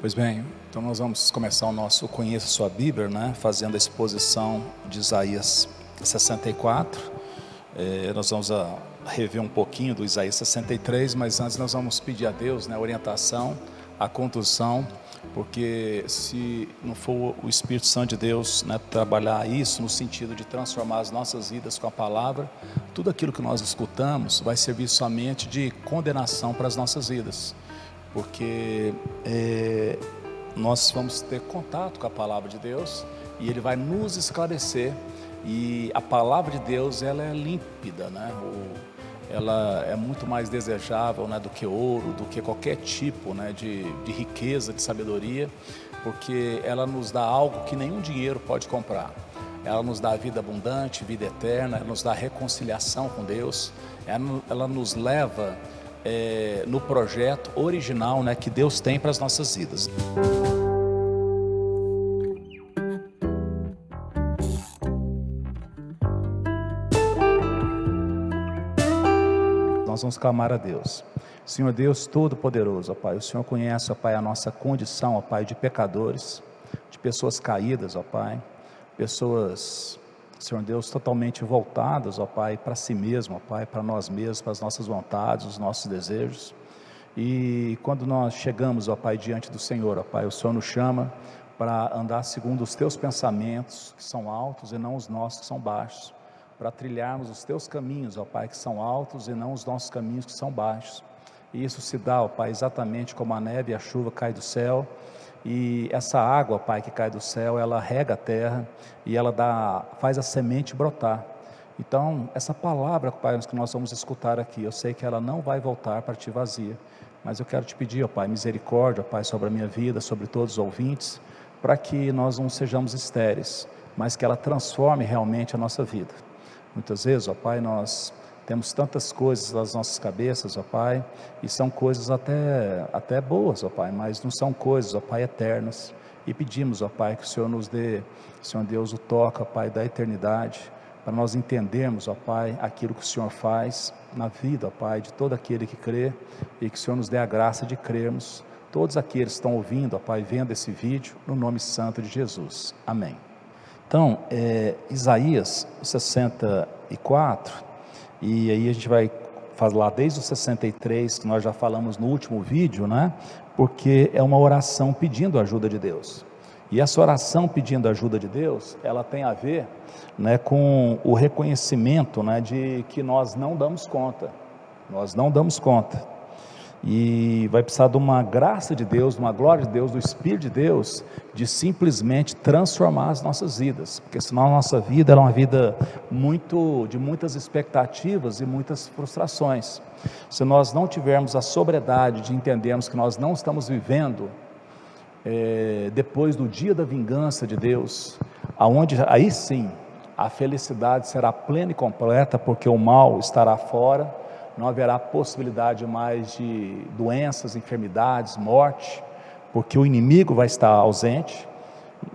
Pois bem, então nós vamos começar o nosso Conheça Sua Bíblia, né? Fazendo a exposição de Isaías 64. Nós vamos rever um pouquinho do Isaías 63, mas antes nós vamos pedir a Deus, né, a orientação, a condução, porque se não for o Espírito Santo de Deus, né, trabalhar isso no sentido de transformar as nossas vidas com a palavra, tudo aquilo que nós escutamos vai servir somente de condenação para as nossas vidas. Porque nós vamos ter contato com a palavra de Deus e Ele vai nos esclarecer. E a palavra de Deus, ela é límpida, né? Ela é muito mais desejável, né, do que ouro, do que qualquer tipo, né, de riqueza, de sabedoria, porque ela nos dá algo que nenhum dinheiro pode comprar. Ela nos dá vida abundante, vida eterna, ela nos dá reconciliação com Deus, ela nos leva no projeto original, né, que Deus tem para as nossas vidas. Nós vamos clamar a Deus. Senhor Deus Todo-Poderoso, ó Pai, o Senhor conhece, ó Pai, a nossa condição, ó Pai, de pecadores, de pessoas caídas, ó Pai, pessoas, Senhor Deus, totalmente voltadas, ó Pai, para si mesmo, ó Pai, para nós mesmos, para as nossas vontades, os nossos desejos. E quando nós chegamos, ó Pai, diante do Senhor, ó Pai, o Senhor nos chama para andar segundo os Teus pensamentos, que são altos, e não os nossos, que são baixos, para trilharmos os Teus caminhos, ó Pai, que são altos, e não os nossos caminhos, que são baixos. E isso se dá, ó Pai, exatamente como a neve e a chuva cai do céu, e essa água, ó Pai, que cai do céu, ela rega a terra, e ela faz a semente brotar. Então, essa palavra, Pai, que nós vamos escutar aqui, eu sei que ela não vai voltar para Ti vazia, mas eu quero Te pedir, ó Pai, misericórdia, ó Pai, sobre a minha vida, sobre todos os ouvintes, para que nós não sejamos estéreis, mas que ela transforme realmente a nossa vida. Muitas vezes, ó Pai, nós temos tantas coisas nas nossas cabeças, ó Pai, e são coisas até boas, ó Pai, mas não são coisas, ó Pai, eternas. E pedimos, ó Pai, que o Senhor nos dê, Senhor Deus, o toque, ó Pai, da eternidade, para nós entendermos, ó Pai, aquilo que o Senhor faz na vida, ó Pai, de todo aquele que crê, e que o Senhor nos dê a graça de crermos, todos aqueles que estão ouvindo, ó Pai, vendo esse vídeo, no nome santo de Jesus, amém. Então, Isaías 64, e aí a gente vai falar desde o 63, que nós já falamos no último vídeo, né? Porque é uma oração pedindo a ajuda de Deus. E essa oração pedindo a ajuda de Deus, ela tem a ver, né, com o reconhecimento, né, de que nós não damos conta. Nós não damos conta. E vai precisar de uma graça de Deus, de uma glória de Deus, do Espírito de Deus, de simplesmente transformar as nossas vidas, porque senão a nossa vida é uma vida de muitas expectativas e muitas frustrações. Se nós não tivermos a sobriedade de entendermos que nós não estamos vivendo depois do dia da vingança de Deus, aí sim a felicidade será plena e completa, porque o mal estará fora, não haverá possibilidade mais de doenças, enfermidades, morte, porque o inimigo vai estar ausente.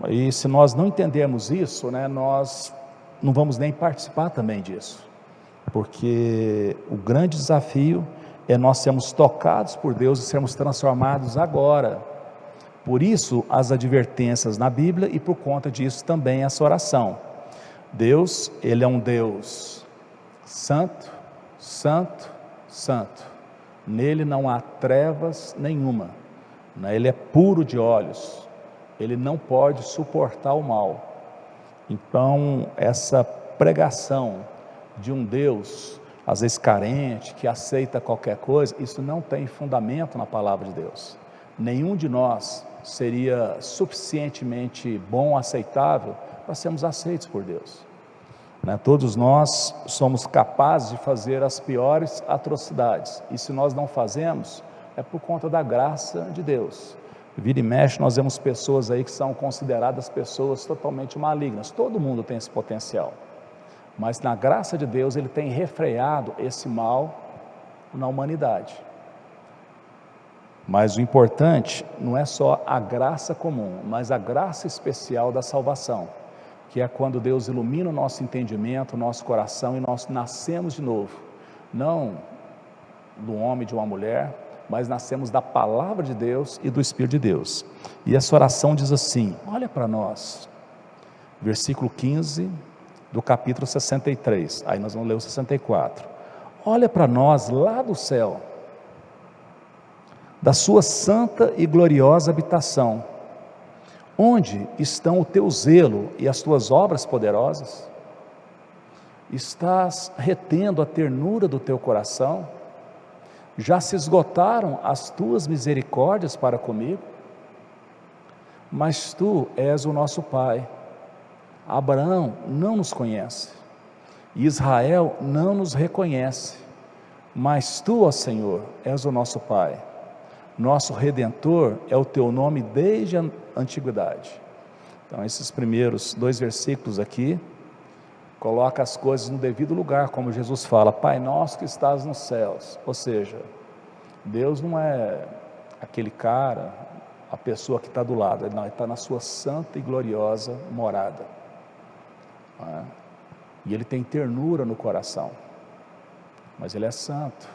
E se nós não entendermos isso, né, nós não vamos nem participar também disso, porque o grande desafio é nós sermos tocados por Deus e sermos transformados agora. Por isso as advertências na Bíblia, e por conta disso também essa oração. Deus, Ele é um Deus santo, santo, santo, nele não há trevas nenhuma, né? Ele é puro de olhos, ele não pode suportar o mal. Então essa pregação de um Deus às vezes carente, que aceita qualquer coisa, isso não tem fundamento na palavra de Deus. Nenhum de nós seria suficientemente bom, aceitável, para sermos aceitos por Deus. Todos nós somos capazes de fazer as piores atrocidades, e se nós não fazemos, é por conta da graça de Deus. Vira e mexe, nós vemos pessoas aí que são consideradas pessoas totalmente malignas. Todo mundo tem esse potencial, mas na graça de Deus Ele tem refreado esse mal na humanidade. Mas o importante não é só a graça comum, mas a graça especial da salvação, que é quando Deus ilumina o nosso entendimento, o nosso coração, e nós nascemos de novo, não do homem e de uma mulher, mas nascemos da palavra de Deus e do Espírito de Deus. E essa oração diz assim: olha para nós, versículo 15 do capítulo 63, aí nós vamos ler o 64, olha para nós lá do céu, da sua santa e gloriosa habitação, onde estão o teu zelo e as tuas obras poderosas? Estás retendo a ternura do teu coração? Já se esgotaram as tuas misericórdias para comigo? Mas tu és o nosso Pai. Abraão não nos conhece, Israel não nos reconhece, mas tu, ó Senhor, és o nosso Pai. Nosso Redentor é o teu nome desde a antiguidade. Então esses primeiros 2 versículos aqui coloca as coisas no devido lugar, como Jesus fala: Pai nosso que estás nos céus. Ou seja, Deus não é aquele cara, a pessoa que está do lado, não, Ele está na sua santa e gloriosa morada, e Ele tem ternura no coração, mas Ele é santo.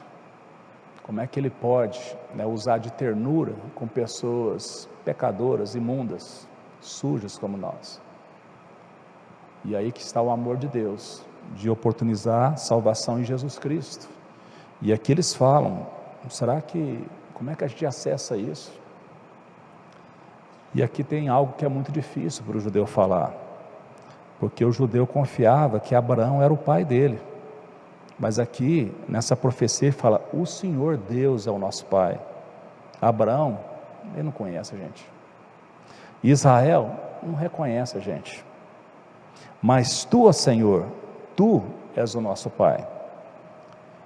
Como é que Ele pode, usar de ternura com pessoas pecadoras, imundas, sujas como nós? E aí que está o amor de Deus, de oportunizar salvação em Jesus Cristo. E aqui eles falam: como é que a gente acessa isso? E aqui tem algo que é muito difícil para o judeu falar, porque o judeu confiava que Abraão era o pai dele, mas aqui nessa profecia ele fala: o Senhor Deus é o nosso pai. Abraão, ele não conhece a gente, Israel não reconhece a gente, mas tu, ó Senhor, tu és o nosso Pai.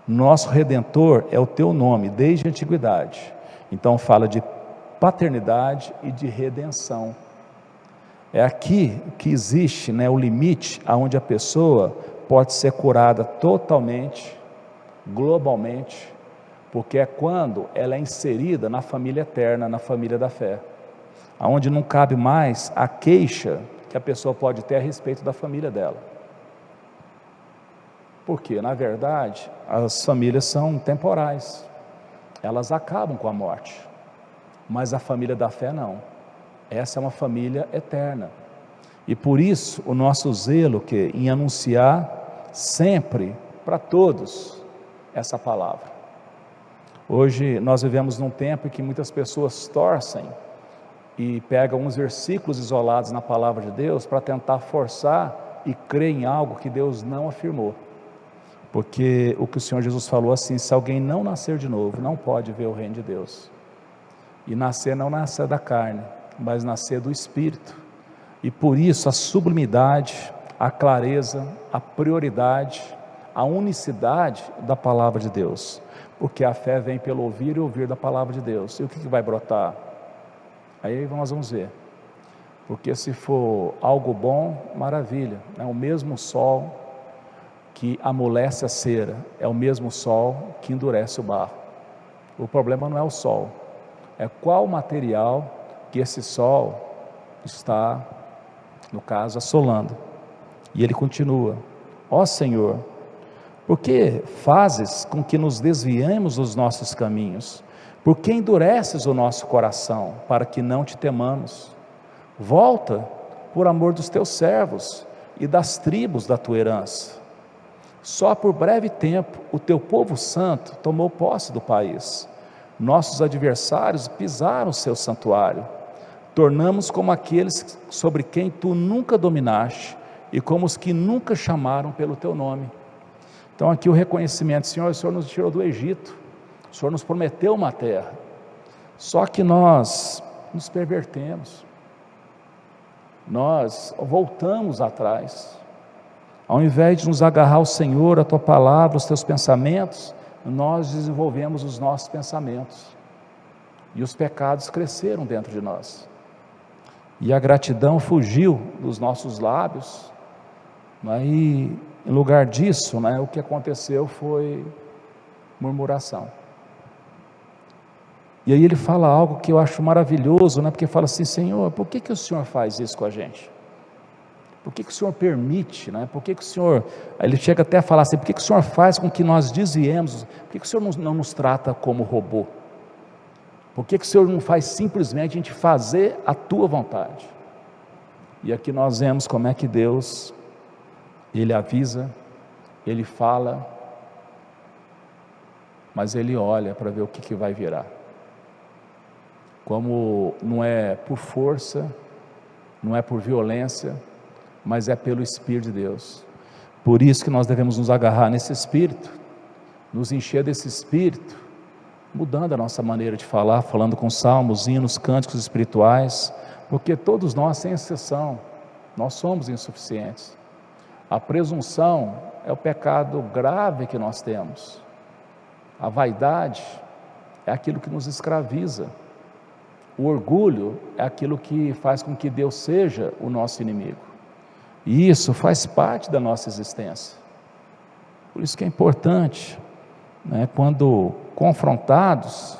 Nosso Redentor é o teu nome desde a antiguidade. Então fala de paternidade e de redenção. É aqui que existe, o limite aonde a pessoa pode ser curada totalmente, globalmente, porque é quando ela é inserida na família eterna, na família da fé, aonde não cabe mais a queixa que a pessoa pode ter a respeito da família dela. Porque, na verdade, as famílias são temporais, elas acabam com a morte, mas a família da fé não. Essa é uma família eterna, e por isso o nosso zelo em anunciar sempre para todos essa palavra. Hoje nós vivemos num tempo em que muitas pessoas torcem e pegam uns versículos isolados na palavra de Deus para tentar forçar e crer em algo que Deus não afirmou, porque o que o Senhor Jesus falou assim: se alguém não nascer de novo, não pode ver o reino de Deus. E nascer não nascer da carne, mas nascer do Espírito. E por isso a sublimidade, a clareza, a prioridade, a unicidade da palavra de Deus, porque a fé vem pelo ouvir e ouvir da palavra de Deus. E o que vai brotar? Aí nós vamos ver, porque se for algo bom, maravilha, é o mesmo sol que amolece a cera, é o mesmo sol que endurece o barro. O problema não é o sol, é qual material que esse sol está, no caso, assolando. E ele continua: ó Senhor, por que fazes com que nos desviemos dos nossos caminhos? Por que endureces o nosso coração, para que não te temamos? Volta, por amor dos teus servos e das tribos da tua herança. Só por breve tempo o teu povo santo tomou posse do país. Nossos adversários pisaram o seu santuário. Tornamos como aqueles sobre quem tu nunca dominaste e como os que nunca chamaram pelo teu nome. Então aqui o reconhecimento: Senhor, o Senhor nos tirou do Egito, o Senhor nos prometeu uma terra, só que nós nos pervertemos, nós voltamos atrás. Ao invés de nos agarrar ao Senhor, a tua palavra, os teus pensamentos, nós desenvolvemos os nossos pensamentos, e os pecados cresceram dentro de nós, e a gratidão fugiu dos nossos lábios, e em lugar disso, o que aconteceu foi murmuração. E aí ele fala algo que eu acho maravilhoso, porque fala assim: Senhor, por que o Senhor faz isso com a gente? Por que o Senhor permite, Por que o Senhor, aí ele chega até a falar assim: por que o Senhor faz com que nós desviemos? Por que o Senhor não nos trata como robô? Por que o Senhor não faz simplesmente a gente fazer a tua vontade? E aqui nós vemos como é que Deus, Ele avisa, Ele fala, mas Ele olha para ver o que vai virar. Como não é por força, não é por violência, mas é pelo Espírito de Deus. Por isso que nós devemos nos agarrar nesse Espírito, nos encher desse Espírito, mudando a nossa maneira de falar, falando com salmos, hinos, cânticos espirituais, porque todos nós, sem exceção, nós somos insuficientes. A presunção é o pecado grave que nós temos. A vaidade é aquilo que nos escraviza. O orgulho é aquilo que faz com que Deus seja o nosso inimigo. E isso faz parte da nossa existência. Por isso que é importante, quando confrontados,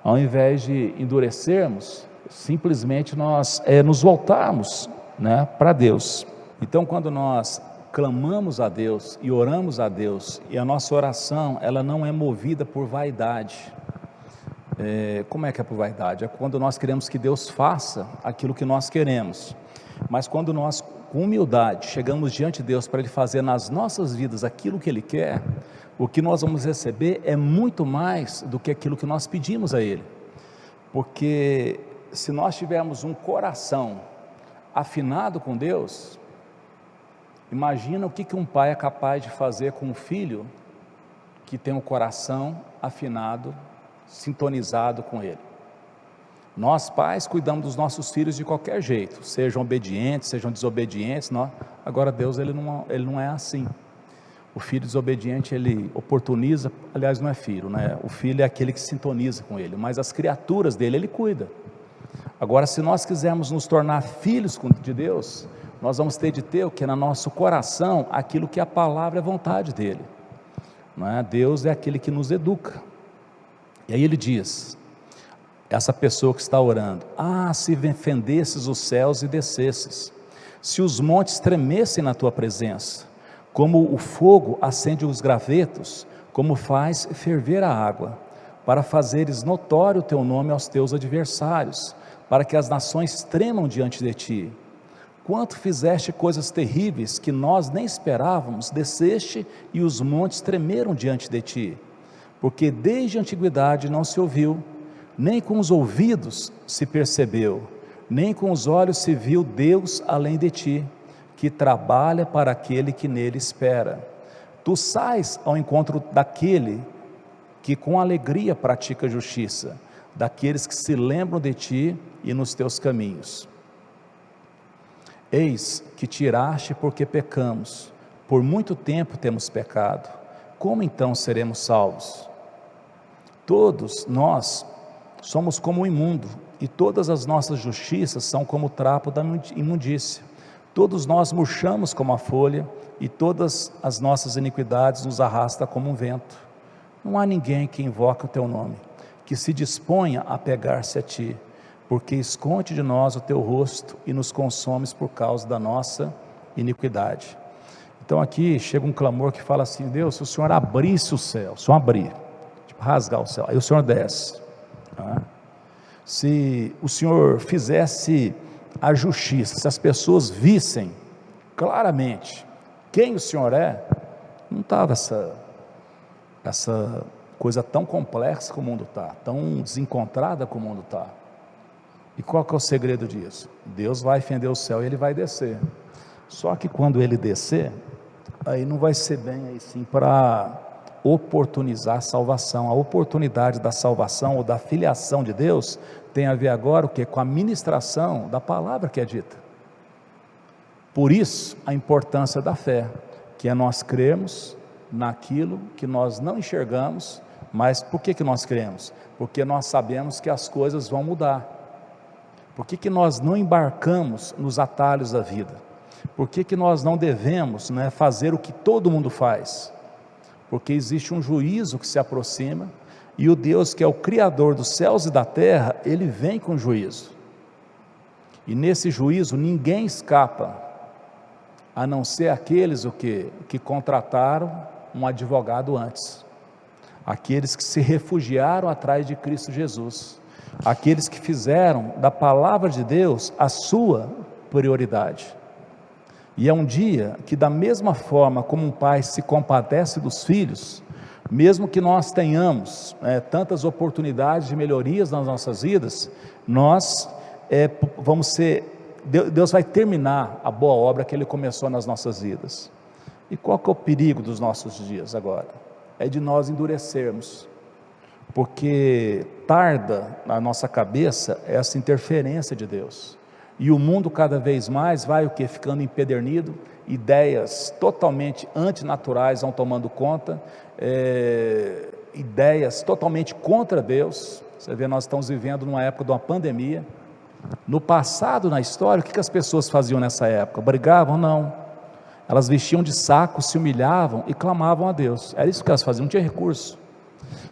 ao invés de endurecermos, simplesmente nós nos voltarmos para Deus. Então, quando nós clamamos a Deus e oramos a Deus, e a nossa oração, ela não é movida por vaidade. Como é que é por vaidade? É quando nós queremos que Deus faça aquilo que nós queremos, mas quando nós, com humildade, chegamos diante de Deus para Ele fazer nas nossas vidas aquilo que Ele quer, o que nós vamos receber é muito mais do que aquilo que nós pedimos a Ele, porque se nós tivermos um coração afinado com Deus, imagina o que um pai é capaz de fazer com um filho que tem um coração afinado, sintonizado com Ele. Nós pais cuidamos dos nossos filhos de qualquer jeito, sejam obedientes, sejam desobedientes, agora Deus ele não é assim. O filho desobediente ele oportuniza, aliás não é filho, o filho é aquele que sintoniza com Ele, mas as criaturas dele Ele cuida. Agora, se nós quisermos nos tornar filhos de Deus, nós vamos ter de ter o que no nosso coração, aquilo que a palavra é vontade dEle. Deus é aquele que nos educa. E aí Ele diz, essa pessoa que está orando, se fendesses os céus e descesses, se os montes tremessem na tua presença, como o fogo acende os gravetos, como faz ferver a água, para fazeres notório o teu nome aos teus adversários, para que as nações tremam diante de ti. Quanto fizeste coisas terríveis que nós nem esperávamos, desceste e os montes tremeram diante de ti, porque desde a antiguidade não se ouviu, nem com os ouvidos se percebeu, nem com os olhos se viu Deus além de ti, que trabalha para aquele que nele espera. Tu sais ao encontro daquele que com alegria pratica justiça, daqueles que se lembram de ti e nos teus caminhos. Eis que tiraste porque pecamos, por muito tempo temos pecado, como então seremos salvos? Todos nós somos como o imundo, e todas as nossas justiças são como o trapo da imundícia. Todos nós murchamos como a folha, e todas as nossas iniquidades nos arrasta como um vento. Não há ninguém que invoque o teu nome, que se disponha a pegar-se a ti, porque esconde de nós o teu rosto e nos consomes por causa da nossa iniquidade. Então aqui chega um clamor que fala assim: Deus, se o Senhor abrisse o céu, se o Senhor abrir, rasgar o céu, aí o Senhor desce, se o Senhor fizesse a justiça, se as pessoas vissem claramente quem o Senhor é, não estava essa coisa tão complexa como o mundo está, tão desencontrada como o mundo está. E qual que é o segredo disso? Deus vai fender o céu e Ele vai descer, só que quando Ele descer, aí não vai ser bem aí sim para oportunizar a salvação. A oportunidade da salvação ou da filiação de Deus tem a ver agora o que? Com a ministração da palavra que é dita. Por isso a importância da fé, que é nós crermos naquilo que nós não enxergamos, mas por que nós cremos? Porque nós sabemos que as coisas vão mudar. Por que nós não embarcamos nos atalhos da vida? Por que nós não devemos fazer o que todo mundo faz? Porque existe um juízo que se aproxima, e o Deus que é o Criador dos céus e da terra, Ele vem com juízo, e nesse juízo ninguém escapa, a não ser aqueles que contrataram um advogado antes, aqueles que se refugiaram atrás de Cristo Jesus, aqueles que fizeram da palavra de Deus a sua prioridade. E é um dia que, da mesma forma como um pai se compadece dos filhos, mesmo que nós tenhamos tantas oportunidades de melhorias nas nossas vidas, nós vamos ser, Deus vai terminar a boa obra que Ele começou nas nossas vidas. E qual que é o perigo dos nossos dias agora? É de nós endurecermos, porque tarda na nossa cabeça essa interferência de Deus, e o mundo cada vez mais vai ficando empedernido, ideias totalmente antinaturais vão tomando conta, ideias totalmente contra Deus. Você vê, nós estamos vivendo numa época de uma pandemia. No passado, na história, o que as pessoas faziam nessa época? Brigavam? Não, elas vestiam de saco, se humilhavam e clamavam a Deus, era isso que elas faziam, não tinha recurso.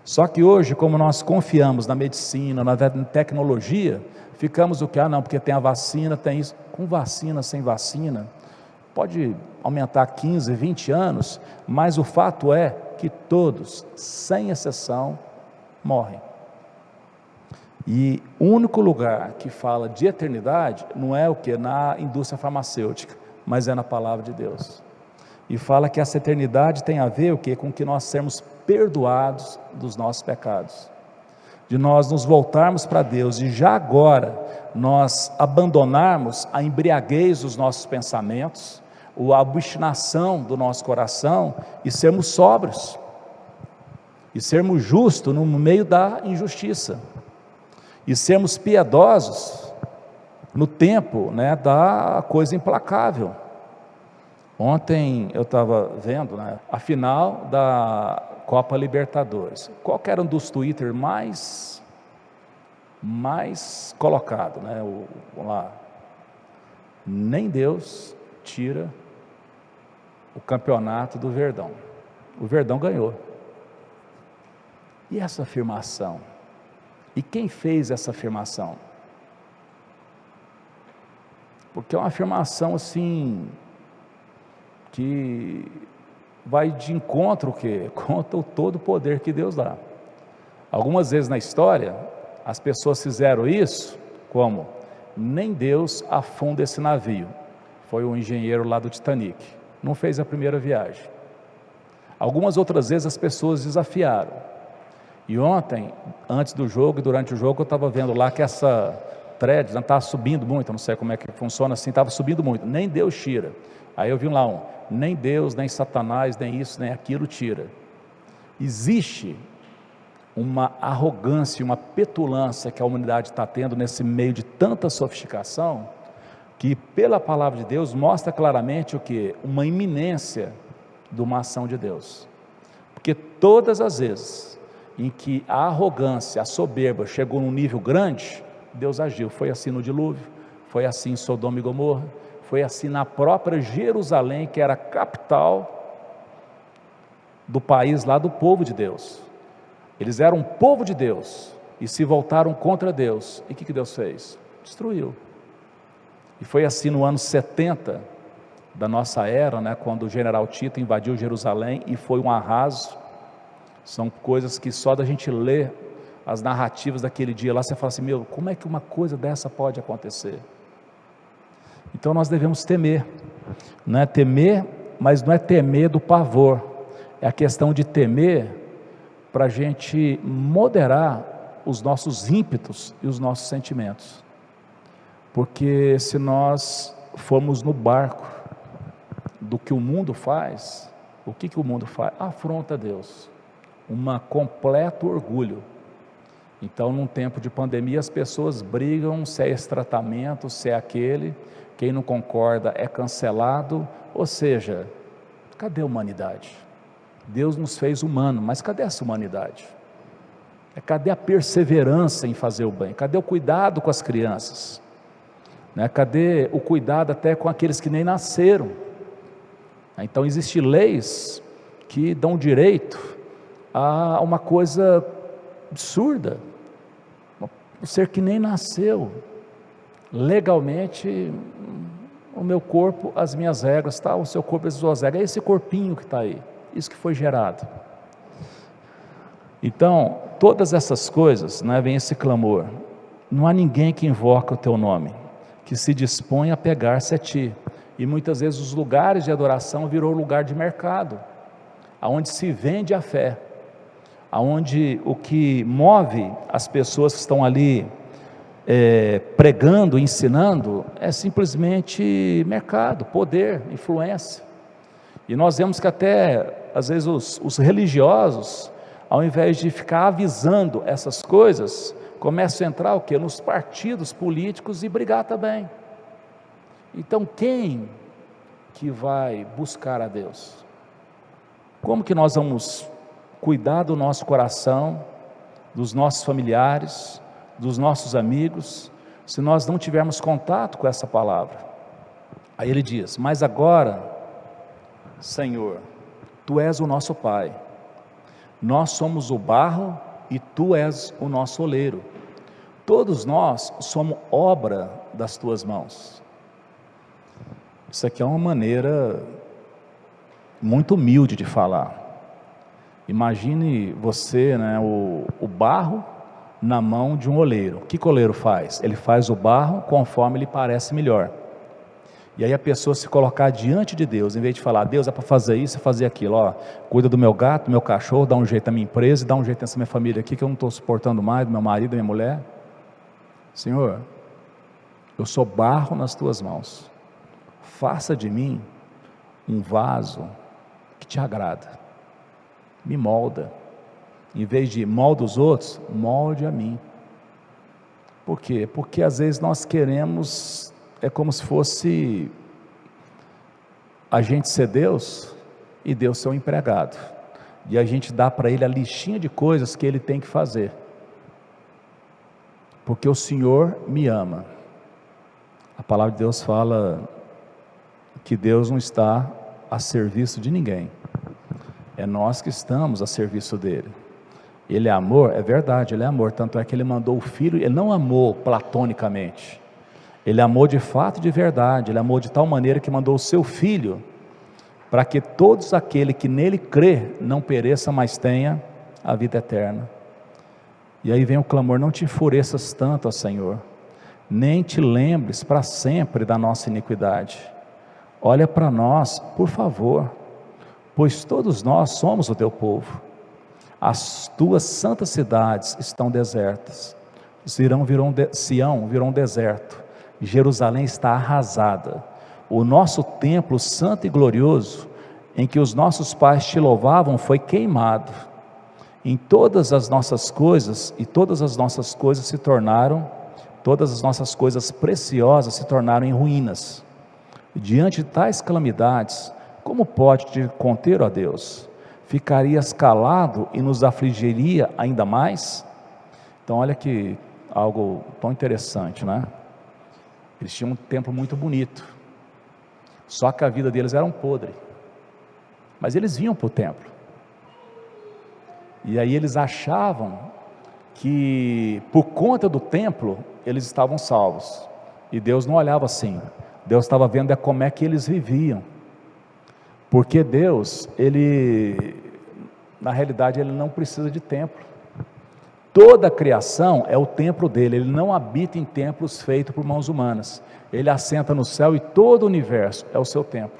Só que hoje, como nós confiamos na medicina, na tecnologia, ficamos o que? Não, porque tem a vacina, tem isso. Com vacina, sem vacina, pode aumentar 15, 20 anos, mas o fato é que todos, sem exceção, morrem. E o único lugar que fala de eternidade, não é o que? Na indústria farmacêutica, mas é na palavra de Deus. E fala que essa eternidade tem a ver o que? Com que nós sermos perdoados dos nossos pecados, de nós nos voltarmos para Deus, e já agora nós abandonarmos a embriaguez dos nossos pensamentos, a obstinação do nosso coração, e sermos sóbrios, e sermos justos no meio da injustiça, e sermos piedosos no tempo da coisa implacável. Ontem eu estava vendo a final da Copa Libertadores. Qual que era um dos Twitter mais colocado? Vamos lá. Nem Deus tira o campeonato do Verdão. O Verdão ganhou. E essa afirmação? E quem fez essa afirmação? Porque é uma afirmação assim, que vai de encontro o quê? Contra o todo o poder que Deus dá. Algumas vezes na história, as pessoas fizeram isso, como? Nem Deus afunda esse navio. Foi um engenheiro lá do Titanic, não fez a primeira viagem. Algumas outras vezes as pessoas desafiaram. E ontem, antes do jogo e durante o jogo, eu estava vendo lá que essa thread estava subindo muito, eu não sei como é que funciona assim, estava subindo muito, nem Deus tira. Aí eu vi lá nem Deus, nem Satanás, nem isso, nem aquilo tira. Existe uma arrogância, uma petulância que a humanidade está tendo nesse meio de tanta sofisticação, que pela palavra de Deus mostra claramente o que? Uma iminência de uma ação de Deus. Porque todas as vezes em que a arrogância, a soberba chegou num nível grande, Deus agiu. Foi assim no dilúvio, foi assim em Sodoma e Gomorra, foi assim na própria Jerusalém, que era a capital do país lá do povo de Deus. Eles eram um povo de Deus e se voltaram contra Deus. E o que Deus fez? Destruiu. E foi assim no ano 70 da nossa era, quando o general Tito invadiu Jerusalém e foi um arraso. São coisas que só da gente ler as narrativas daquele dia lá, você fala assim, como é que uma coisa dessa pode acontecer? Então nós devemos temer, não é temer, mas não é temer do pavor, é a questão de temer para a gente moderar os nossos ímpetos e os nossos sentimentos, porque se nós formos no barco do que o mundo faz, o que o mundo faz? Afronta a Deus, completo orgulho. Então, num tempo de pandemia, as pessoas brigam se é esse tratamento, se é aquele, quem não concorda é cancelado, ou seja, cadê a humanidade? Deus nos fez humano, mas cadê essa humanidade? Cadê a perseverança em fazer o bem? Cadê o cuidado com as crianças? Cadê o cuidado até com aqueles que nem nasceram? Então, existem leis que dão direito a uma coisa absurda, o ser que nem nasceu, legalmente, o meu corpo, as minhas regras, o seu corpo, as suas regras, é esse corpinho que está aí, isso que foi gerado. Então, todas essas coisas, vem esse clamor, não há ninguém que invoca o teu nome, que se dispõe a pegar-se a ti. E muitas vezes os lugares de adoração virou lugar de mercado, aonde se vende a fé, aonde o que move as pessoas que estão ali pregando, ensinando, é simplesmente mercado, poder, influência. E nós vemos que até, às vezes, os religiosos, ao invés de ficar avisando essas coisas, começam a entrar o quê? Nos partidos políticos e brigar também. Então, quem que vai buscar a Deus? Como que nós vamos cuidar do nosso coração, dos nossos familiares, dos nossos amigos, se nós não tivermos contato com essa palavra? Aí ele diz: mas agora, Senhor, Tu és o nosso Pai, nós somos o barro e Tu és o nosso oleiro, todos nós somos obra das Tuas mãos. Isso aqui é uma maneira muito humilde de falar. Imagine você, né, o barro na mão de um oleiro. O que o oleiro faz? Ele faz o barro conforme lhe parece melhor. E aí a pessoa se colocar diante de Deus, em vez de falar: Deus, é para fazer isso, é fazer aquilo, ó, cuida do meu gato, do meu cachorro, dá um jeito na minha empresa, dá um jeito nessa minha família aqui, que eu não estou suportando mais, do meu marido, da minha mulher. Senhor, eu sou barro nas Tuas mãos, faça de mim um vaso que Te agrada, me molda, em vez de molda os outros, molde a mim. Por quê? Porque às vezes nós queremos, é como se fosse a gente ser Deus e Deus ser um empregado, e a gente dá para Ele a listinha de coisas que Ele tem que fazer, porque o Senhor me ama. A palavra de Deus fala que Deus não está a serviço de ninguém, é nós que estamos a serviço dEle. Ele é amor, é verdade, Ele é amor, tanto é que Ele mandou o Filho. Ele não amou platonicamente, Ele amou de fato e de verdade. Ele amou de tal maneira que mandou o seu Filho, para que todos aquele que nele crê, não pereça, mas tenha a vida eterna. E aí vem o clamor: não te enfureças tanto, ó Senhor, nem te lembres para sempre da nossa iniquidade. Olha para nós, por favor, pois todos nós somos o Teu povo. As Tuas santas cidades estão desertas, Sião virou um deserto, Jerusalém está arrasada. O nosso templo santo e glorioso, em que os nossos pais Te louvavam, foi queimado. Em todas as nossas coisas, e todas as nossas coisas preciosas se tornaram em ruínas. Diante de tais calamidades, como pode Te conter, ó Deus? Ficarias calado e nos afligiria ainda mais? Então olha que algo tão interessante, né? Eles tinham um templo muito bonito, só que a vida deles era um podre, mas eles vinham para o templo, e aí eles achavam que por conta do templo eles estavam salvos, e Deus não olhava assim. Deus estava vendo como é que eles viviam, porque Deus, na realidade, Ele não precisa de templo. Toda a criação é o templo dele. Ele não habita em templos feitos por mãos humanas. Ele assenta no céu e todo o universo é o seu templo.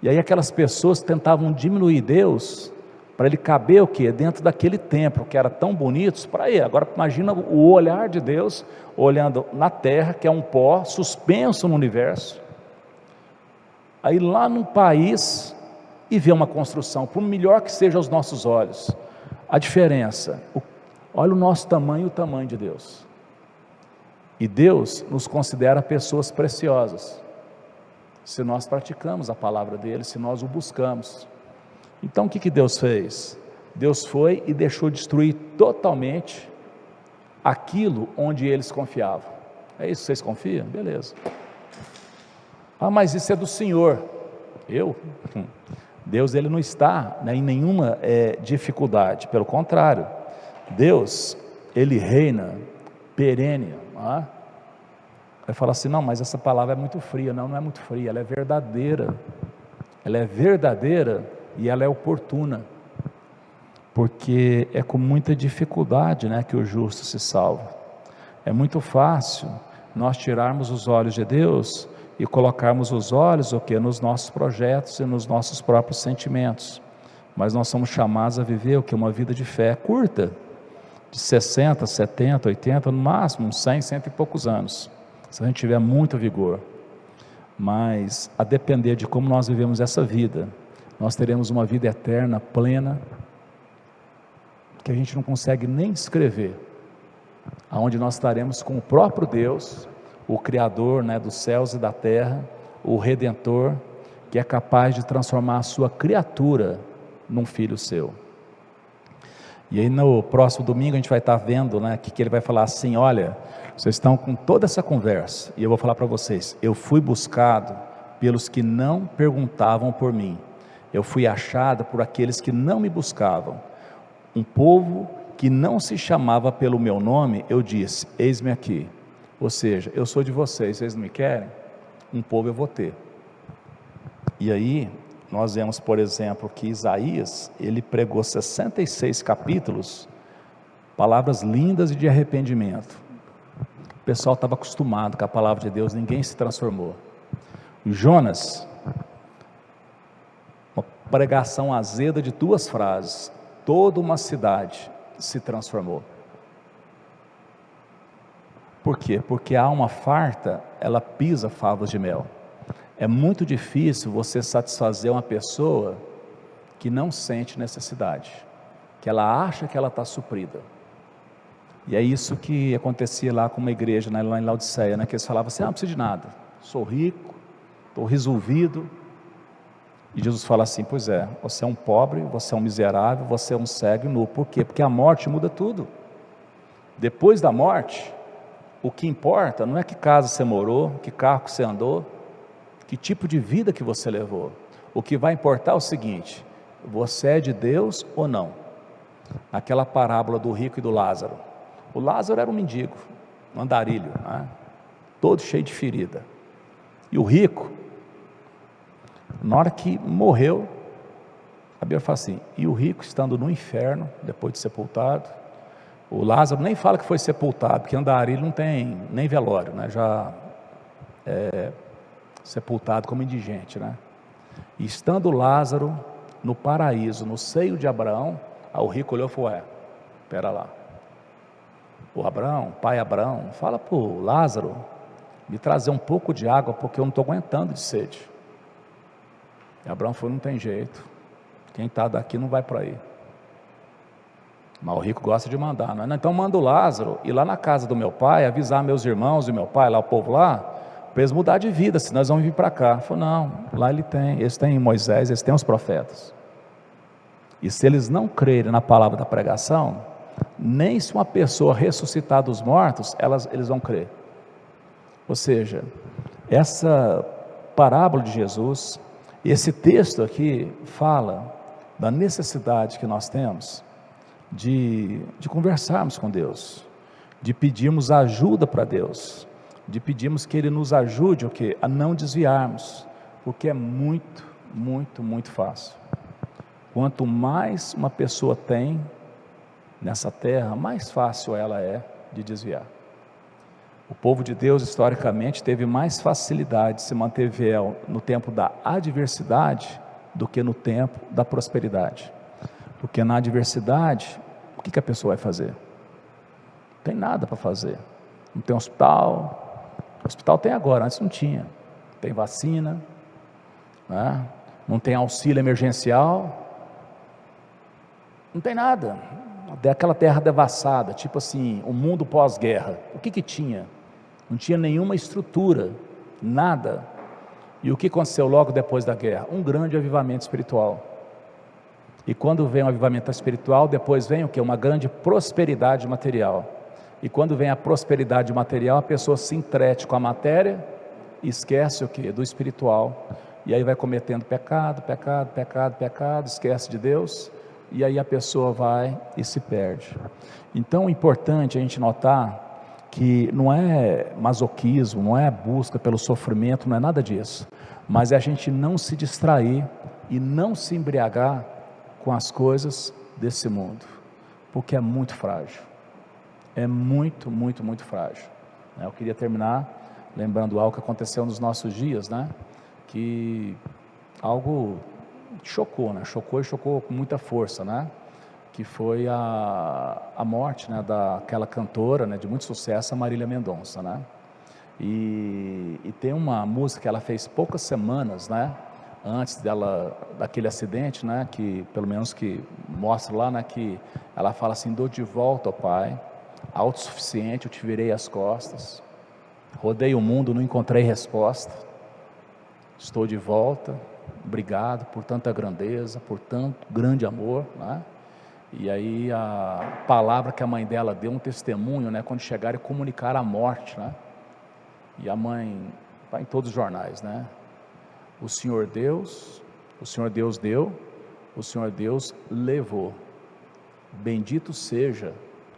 E aí aquelas pessoas tentavam diminuir Deus, para Ele caber o quê? Dentro daquele templo, que era tão bonito para Ele. Agora imagina o olhar de Deus, olhando na terra, que é um pó, suspenso no universo, aí lá num país, e ver uma construção, por melhor que seja aos nossos olhos, a diferença, olha o nosso tamanho e o tamanho de Deus. E Deus nos considera pessoas preciosas, se nós praticamos a palavra dele, se nós o buscamos. Então o que Deus fez? Deus foi e deixou destruir totalmente aquilo onde eles confiavam. É isso que vocês confiam? Beleza. Ah, mas isso é do Senhor. Deus, Ele não está, né, em nenhuma dificuldade, pelo contrário, Deus, Ele reina perene. Vai falar assim: não, mas essa palavra é muito fria. Não, não é muito fria, ela é verdadeira. Ela é verdadeira e ela é oportuna, porque é com muita dificuldade, né, que o justo se salva. É muito fácil nós tirarmos os olhos de Deus e colocarmos os olhos o quê? Nos nossos projetos e nos nossos próprios sentimentos. Mas nós somos chamados a viver o que? Uma vida de fé curta, de 60, 70, 80, no máximo 100, cento e poucos anos, se a gente tiver muito vigor. Mas a depender de como nós vivemos essa vida, nós teremos uma vida eterna, plena, que a gente não consegue nem descrever, aonde nós estaremos com o próprio Deus, o Criador, né, dos céus e da terra, o Redentor, que é capaz de transformar a sua criatura num filho seu. E aí no próximo domingo a gente vai estar vendo, né, que ele vai falar assim: olha, vocês estão com toda essa conversa, e eu vou falar para vocês, eu fui buscado pelos que não perguntavam por mim, eu fui achado por aqueles que não me buscavam, um povo que não se chamava pelo meu nome, eu disse, eis-me aqui. Ou seja, eu sou de vocês, vocês não me querem? Um povo eu vou ter. E aí, nós vemos, por exemplo, que Isaías, ele pregou 66 capítulos, palavras lindas e de arrependimento. O pessoal estava acostumado com a palavra de Deus, ninguém se transformou. Jonas, uma pregação azeda de 2 frases, toda uma cidade se transformou. Por quê? Porque a alma farta, ela pisa favos de mel. É muito difícil você satisfazer uma pessoa que não sente necessidade, que ela acha que ela está suprida. E é isso que acontecia lá com uma igreja, né, lá em Laodiceia, né, que eles falavam assim, não preciso de nada, sou rico, estou resolvido. E Jesus fala assim, pois é, você é um pobre, você é um miserável, você é um cego e nu. Por quê? Porque a morte muda tudo. Depois da morte, o que importa não é que casa você morou, que carro que você andou, que tipo de vida que você levou. O que vai importar é o seguinte, você é de Deus ou não? Aquela parábola do rico e do Lázaro. O Lázaro era um mendigo, um andarilho, né? Todo cheio de ferida. E o rico, na hora que morreu, a Bíblia fala assim, e o rico estando no inferno, depois de sepultado, o Lázaro nem fala que foi sepultado, porque andarilho não tem nem velório, né? Já é sepultado como indigente, né? E estando Lázaro no paraíso, no seio de Abraão, aí o rico olhou e falou, espera lá, o Abraão, pai Abraão, fala para o Lázaro me trazer um pouco de água, porque eu não estou aguentando de sede. E Abraão falou, não tem jeito, quem está daqui não vai para aí. Mas o rico gosta de mandar, não é? Então manda o Lázaro ir lá na casa do meu pai, avisar meus irmãos e meu pai, lá o povo lá, para eles mudar de vida, senão eles vão vir para cá. Ele falou, não, lá eles têm Moisés, eles têm os profetas. E se eles não crerem na palavra da pregação, nem se uma pessoa ressuscitar dos mortos, eles vão crer. Ou seja, essa parábola de Jesus, esse texto aqui fala da necessidade que nós temos de conversarmos com Deus, de pedirmos ajuda para Deus, de pedirmos que Ele nos ajude a não desviarmos, porque é muito, muito, muito fácil. Quanto mais uma pessoa tem nessa terra, mais fácil ela é de desviar. O povo de Deus, historicamente, teve mais facilidade de se manter fiel no tempo da adversidade do que no tempo da prosperidade. Porque na adversidade, o que a pessoa vai fazer? Não tem nada para fazer. Não tem hospital. Hospital tem agora, antes não tinha. Tem vacina, né? Não tem auxílio emergencial. Não tem nada. Daquela terra devassada, tipo assim, o mundo pós-guerra. O que tinha? Não tinha nenhuma estrutura, nada. E o que aconteceu logo depois da guerra? Um grande avivamento espiritual. E quando vem um avivamento espiritual, depois vem o quê? Uma grande prosperidade material. E quando vem a prosperidade material, a pessoa se entrete com a matéria e esquece o quê? Do espiritual. E aí vai cometendo pecado, esquece de Deus, e aí a pessoa vai e se perde. Então é importante a gente notar que não é masoquismo, não é busca pelo sofrimento, não é nada disso, mas é a gente não se distrair e não se embriagar com as coisas desse mundo, porque é muito frágil, é muito, muito, muito frágil. Eu queria terminar lembrando algo que aconteceu nos nossos dias, né? Que algo chocou, né? Chocou com muita força, né? Que foi a morte, né, daquela cantora, né, de muito sucesso, a Marília Mendonça, né? E tem uma música que ela fez poucas semanas, né, antes daquele acidente, né, que pelo menos que mostra lá, né, que ela fala assim: dou de volta, ó Pai, autossuficiente, eu te virei as costas, rodei o mundo, não encontrei resposta, estou de volta, obrigado por tanta grandeza, por tanto grande amor, né? E aí a palavra que a mãe dela deu, um testemunho, né, quando chegaram e comunicaram a morte, né? E a mãe, vai em todos os jornais, né? O Senhor Deus deu, o Senhor Deus levou. Bendito seja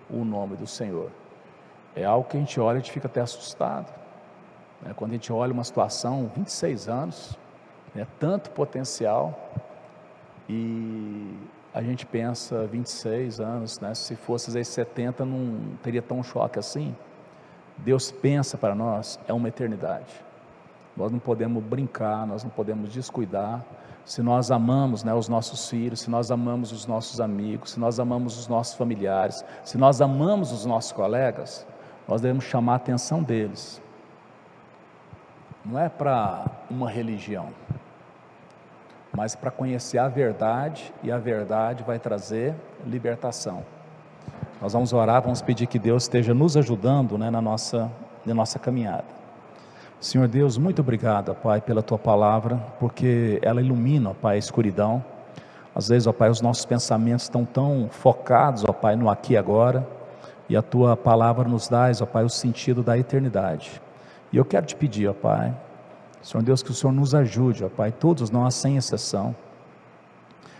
o nome do Senhor. É algo que a gente olha e a gente fica até assustado, né? Quando a gente olha uma situação, 26 anos, né, tanto potencial, e a gente pensa 26 anos, né, se fosse 70 não teria tão choque assim. Deus pensa para nós, é uma eternidade. Nós não podemos brincar, nós não podemos descuidar. Se nós amamos, né, os nossos filhos, se nós amamos os nossos amigos, se nós amamos os nossos familiares, se nós amamos os nossos colegas, nós devemos chamar a atenção deles. Não é para uma religião, mas para conhecer a verdade, e a verdade vai trazer libertação. Nós vamos orar, vamos pedir que Deus esteja nos ajudando, né, na nossa caminhada. Senhor Deus, muito obrigado, ó Pai, pela Tua palavra, porque ela ilumina, ó Pai, a escuridão. Às vezes, ó Pai, os nossos pensamentos estão tão focados, ó Pai, no aqui e agora, e a Tua palavra nos dá, ó Pai, o sentido da eternidade. E eu quero te pedir, ó Pai, Senhor Deus, que o Senhor nos ajude, ó Pai, todos nós sem exceção.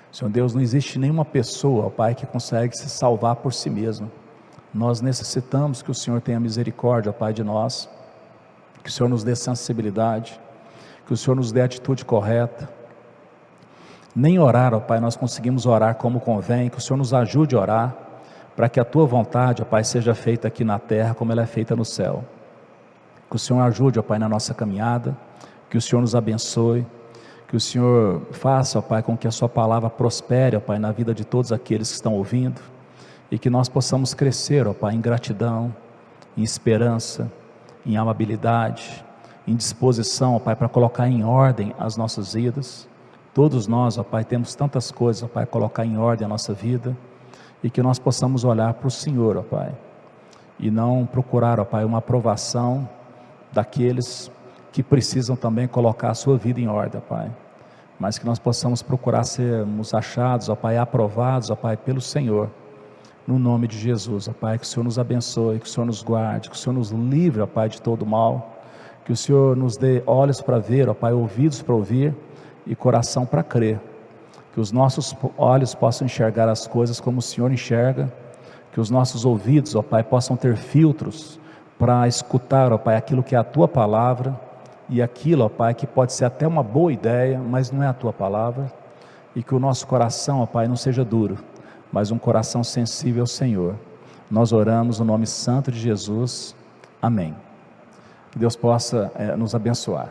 Senhor Deus, não existe nenhuma pessoa, ó Pai, que consegue se salvar por si mesma. Nós necessitamos que o Senhor tenha misericórdia, ó Pai, de nós, que o Senhor nos dê sensibilidade, que o Senhor nos dê a atitude correta. Nem orar, ó Pai, nós conseguimos orar como convém, que o Senhor nos ajude a orar, para que a Tua vontade, ó Pai, seja feita aqui na terra como ela é feita no céu. Que o Senhor ajude, ó Pai, na nossa caminhada, que o Senhor nos abençoe, que o Senhor faça, ó Pai, com que a Sua palavra prospere, ó Pai, na vida de todos aqueles que estão ouvindo, e que nós possamos crescer, ó Pai, em gratidão, em esperança, em amabilidade, em disposição, ó Pai, para colocar em ordem as nossas vidas. Todos nós, ó Pai, temos tantas coisas, ó Pai, colocar em ordem a nossa vida, e que nós possamos olhar para o Senhor, ó Pai, e não procurar, ó Pai, uma aprovação daqueles que precisam também colocar a sua vida em ordem, ó Pai, mas que nós possamos procurar sermos achados, ó Pai, aprovados, ó Pai, pelo Senhor, no nome de Jesus, ó Pai. Que o Senhor nos abençoe, que o Senhor nos guarde, que o Senhor nos livre, ó Pai, de todo mal, que o Senhor nos dê olhos para ver, ó Pai, ouvidos para ouvir e coração para crer, que os nossos olhos possam enxergar as coisas como o Senhor enxerga, que os nossos ouvidos, ó Pai, possam ter filtros para escutar, ó Pai, aquilo que é a Tua palavra, e aquilo, ó Pai, que pode ser até uma boa ideia, mas não é a Tua palavra, e que o nosso coração, ó Pai, não seja duro, mas um coração sensível ao Senhor. Nós oramos no nome santo de Jesus, amém. Que Deus possa nos abençoar.